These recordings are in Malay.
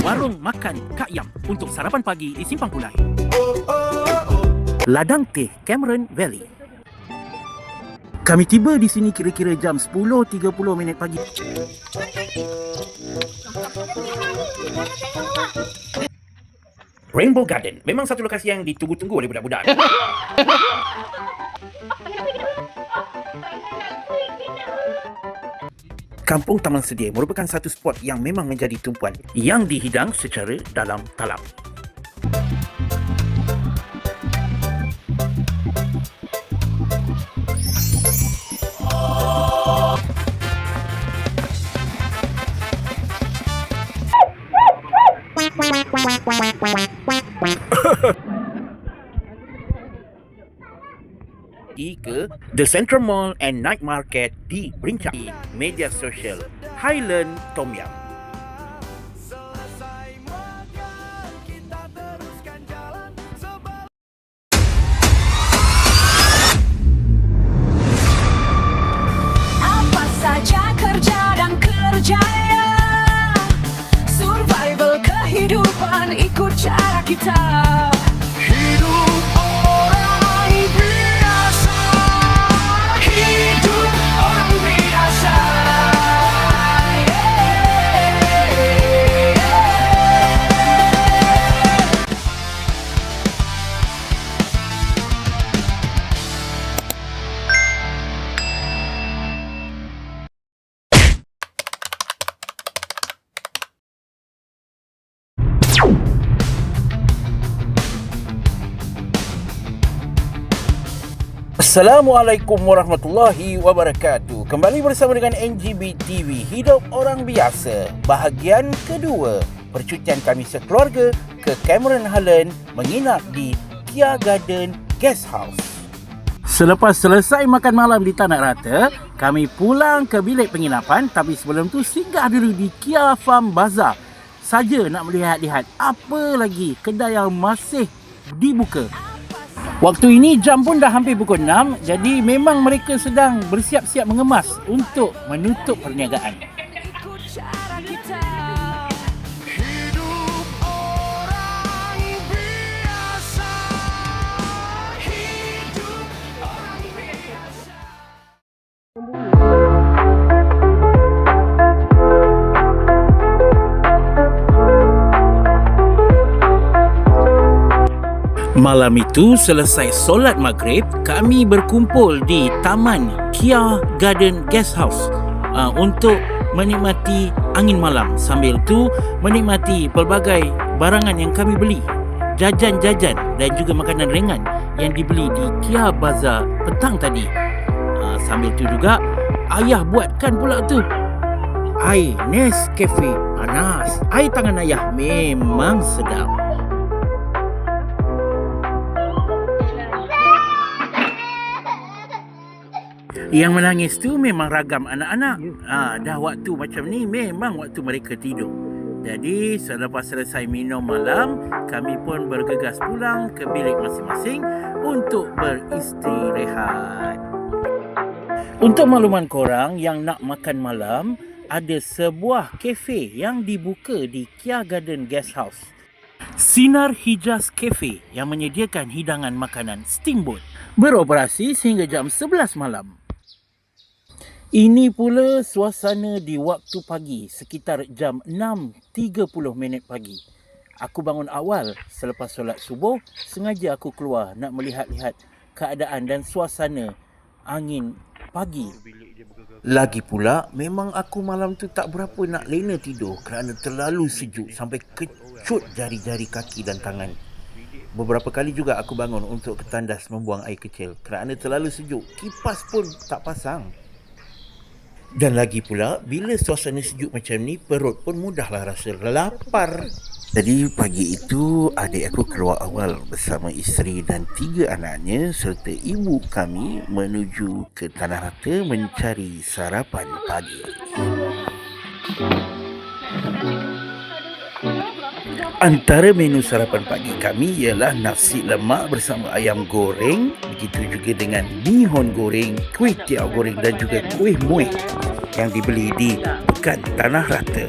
Warung makan Kak Yam untuk sarapan pagi di Simpang Pulai. Ladang Teh Cameron Valley. Kami tiba di sini kira-kira jam 10.30 pagi. Rainbow Garden memang satu lokasi yang ditunggu-tunggu oleh budak-budak. Kampung Taman Sedia merupakan satu spot yang memang menjadi tumpuan yang dihidang secara dalam talam. Ke The Central Mall and Night Market di Brincang. Media sosial Highland Tom Yum. Apa saja kerja dan kerjaya, survival kehidupan ikut cara kita. Hidup orang biasa, hidup orang biasa. Assalamualaikum warahmatullahi wabarakatuh. Kembali bersama dengan NGB TV Hidup Orang Biasa, bahagian kedua percutian kami sekeluarga ke Cameron Highland menginap di Kia Garden Guest House. Selepas selesai makan malam di Tanah Rata, kami pulang ke bilik penginapan, tapi sebelum tu singgah dulu di Kia Farm Bazaar saja nak melihat-lihat apa lagi kedai yang masih dibuka. Waktu ini jam pun dah hampir pukul 6, jadi memang mereka sedang bersiap-siap mengemas untuk menutup perniagaan. Ikut cara kita. Hidup orang biasa, hidup orang biasa. Malam itu selesai solat maghrib, kami berkumpul di Taman Kia Garden Guest House untuk menikmati angin malam. Sambil tu menikmati pelbagai barangan yang kami beli, jajan-jajan dan juga makanan ringan yang dibeli di Kia Bazaar petang tadi. Sambil tu juga ayah buatkan pula tu air Nescafe panas. Air tangan ayah memang sedap. Yang menangis tu memang ragam anak-anak. Dah waktu macam ni memang waktu mereka tidur. Jadi selepas selesai minum malam, kami pun bergegas pulang ke bilik masing-masing untuk beristirahat. Untuk makluman korang yang nak makan malam, ada sebuah kafe yang dibuka di Kia Garden Guest House. Sinar Hijaz Cafe yang menyediakan hidangan makanan steamboat. Beroperasi sehingga jam 11 malam. Ini pula suasana di waktu pagi, sekitar jam 6.30 pagi. Aku bangun awal selepas solat subuh, sengaja aku keluar nak melihat-lihat keadaan dan suasana angin pagi. Lagi pula, memang aku malam tu tak berapa nak lena tidur kerana terlalu sejuk sampai kecut jari-jari kaki dan tangan. Beberapa kali juga aku bangun untuk ketandas membuang air kecil kerana terlalu sejuk. Kipas pun tak pasang. Dan lagi pula, bila suasana sejuk macam ni, perut pun mudahlah rasa lapar. Jadi pagi itu, adik aku keluar awal bersama isteri dan 3 anaknya serta ibu kami menuju ke Tanah Rata mencari sarapan pagi. Antara menu sarapan pagi kami ialah nasi lemak bersama ayam goreng, begitu juga dengan bihun goreng, kuih tiaw goreng dan juga kuih muih yang dibeli di Pekan Tanah Rata.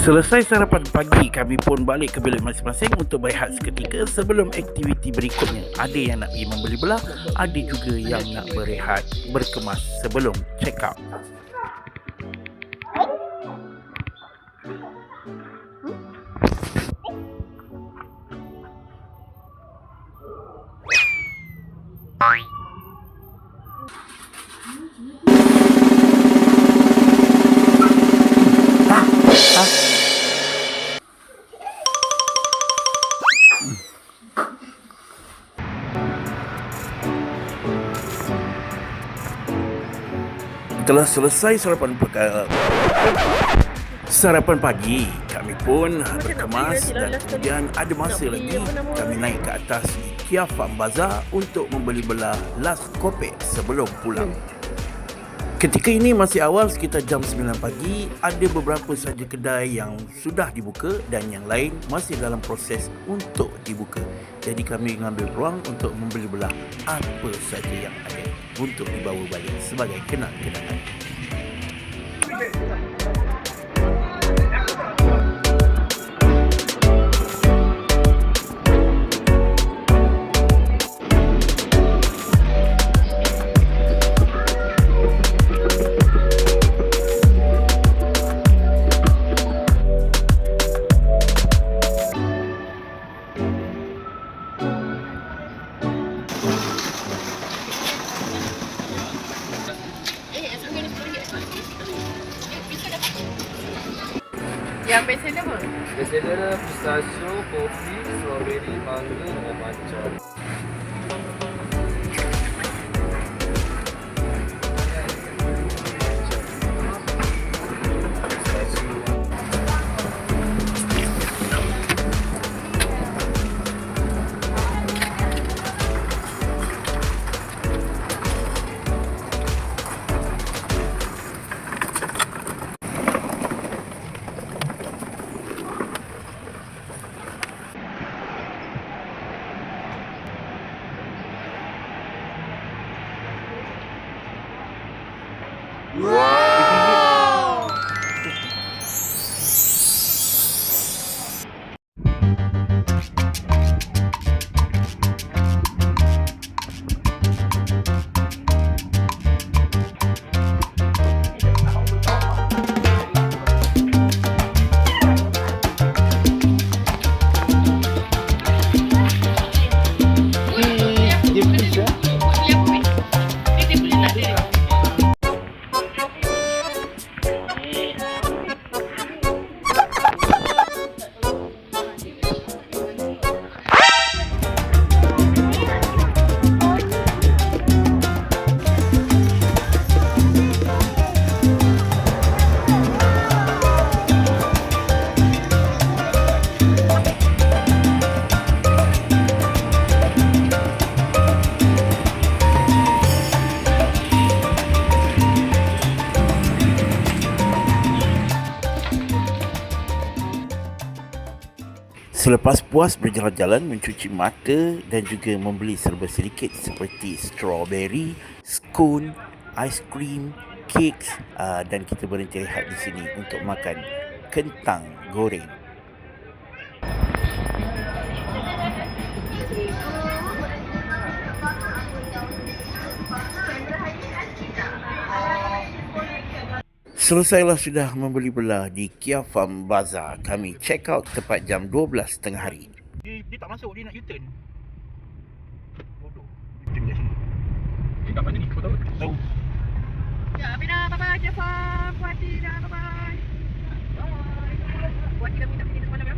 Selesai sarapan pagi, kami pun balik ke bilik masing-masing untuk berehat seketika sebelum aktiviti berikutnya. Ada yang nak pergi membeli belah, ada juga yang nak berehat, berkemas sebelum check out. Telah selesai sarapan pagi, kami pun berkemas dan kemudian ada masa lagi kami naik ke atas di Kia Farm Bazaar untuk membeli belah last kopek sebelum pulang. Ketika ini masih awal, sekitar jam 9 pagi, ada beberapa saja kedai yang sudah dibuka dan yang lain masih dalam proses untuk dibuka. Jadi kami mengambil peluang untuk membeli belah apa saja yang ada untuk dibawa balik sebagai kenang-kenangan. Yang bestseller apa? Bestseller pistachio, kopi, strawberry, mangga dan matcha. Selepas puas berjalan-jalan, mencuci mata dan juga membeli serba sedikit seperti strawberry, scone, aiskrim, cakes dan kita berhenti rehat di sini untuk makan kentang goreng. Selesailah sudah membeli belah di Kia Farm Bazaar. Kami check out tepat jam 12 tengah hari. Dia tak masuk, dia nak U-turn. Bodoh. U-turn kat sini. Kat mana ni? Kau tahu? Tahu. Ya, Abina, bye-bye. Kia Farm. Puan hati dah, bye-bye. Bye. Puan hati dah minta pergi semalam ya?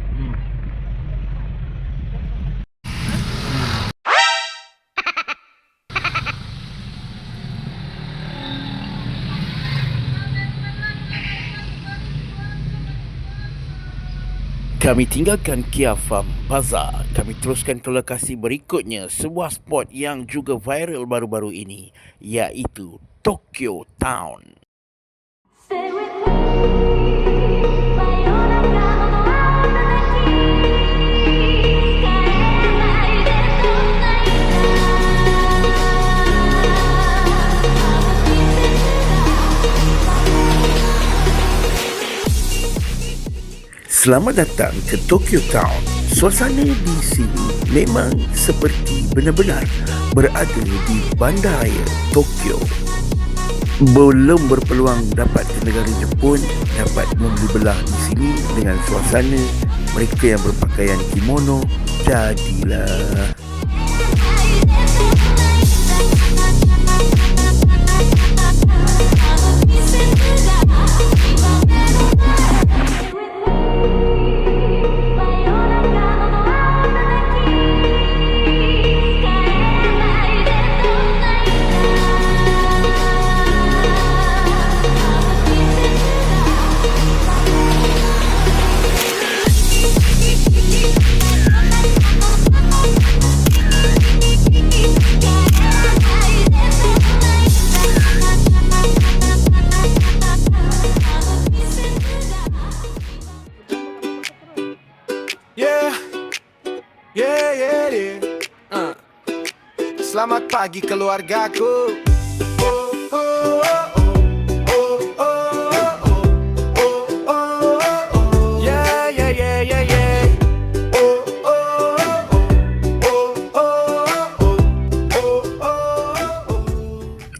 Kami tinggalkan Kia Farm Bazaar. Kami teruskan ke lokasi berikutnya, sebuah spot yang juga viral baru-baru ini, iaitu Tokyo Town. Stay with me. Selamat datang ke Tokyo Town. Suasana di sini memang seperti benar-benar berada di bandaraya Tokyo. Belum berpeluang dapat ke negara Jepun, dapat membeli belah di sini dengan suasana mereka yang berpakaian kimono. Jadilah. Selamat pagi keluargaku.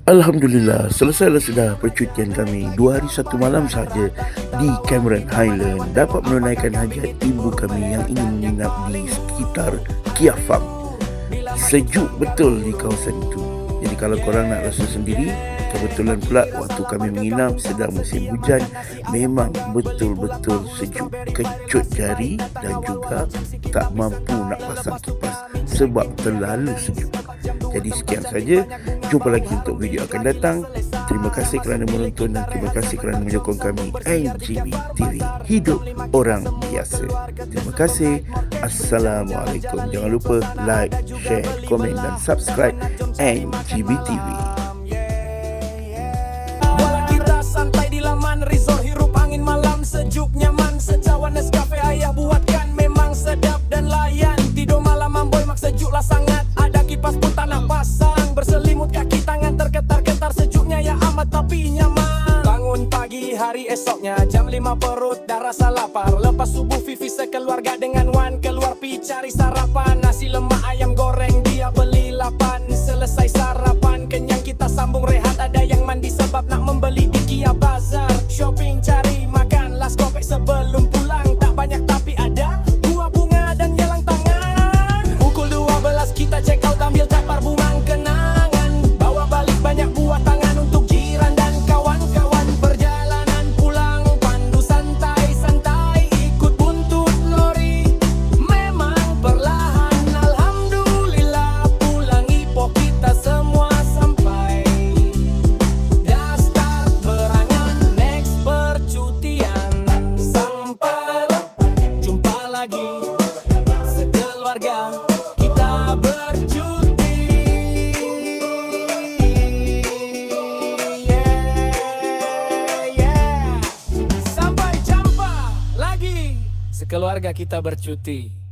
Alhamdulillah, selesailah sudah percutian kami. 2 hari 1 malam saja di Cameron Highland, dapat menunaikan hajat ibu kami yang ingin menginap di sekitar Kia Farm. Sejuk betul di kawasan itu. Jadi kalau korang nak rasa sendiri, kebetulan pula waktu kami menginap sedang musim hujan, memang betul-betul sejuk, kecut jari dan juga tak mampu nak pasang kipas sebab terlalu sejuk. Jadi sekian saja, jumpa lagi untuk video akan datang. Terima kasih kerana menonton dan terima kasih kerana menyokong kami NGB TV, hidup orang biasa. Terima kasih. Assalamualaikum. Jangan lupa like, share, komen dan subscribe NGB TV. Bola kita santai di laman resort, hirup angin malam sejuk nyaman. Secawan Nescafe ayah buatkan memang sedap dan layan. Tidur malam mamboy mak sejuk lah sangat. Ada kipas pun tak nak pasang. Berselimut kaki tangan terketar-ketar, sejuknya ya amat tapi nyaman. Bangun pagi hari esoknya jam 5 perut dah rasa lapar. Lepas subuh Fifi sekeluarga dengan Wan keluar pi cari sarapan. Nasi lemak ayam goreng dia beli 8. Selesai sarapan kenyang kita sambung rehat. Ada yang mandi sebab nak membeli di Kia Bazar. Shopping cari makan last kopek sebelum pulang. Tak banyak tapi ada buah bunga dan jalang tangan. Pukul 12 kita check out ambil tapar bumang kenangan. Bawa balik banyak buah tangan untuk jiran dan kawan-kawan. Perjalanan pulang pandu santai-santai ikut buntut lori. Memang perlahan alhamdulillah pulang Ipoh kita semua sampai. Dah start berangan next percutian. Sampai jumpa lagi sekeluarga kita bercuti. Sampai jumpa lagi sekeluarga kita bercuti.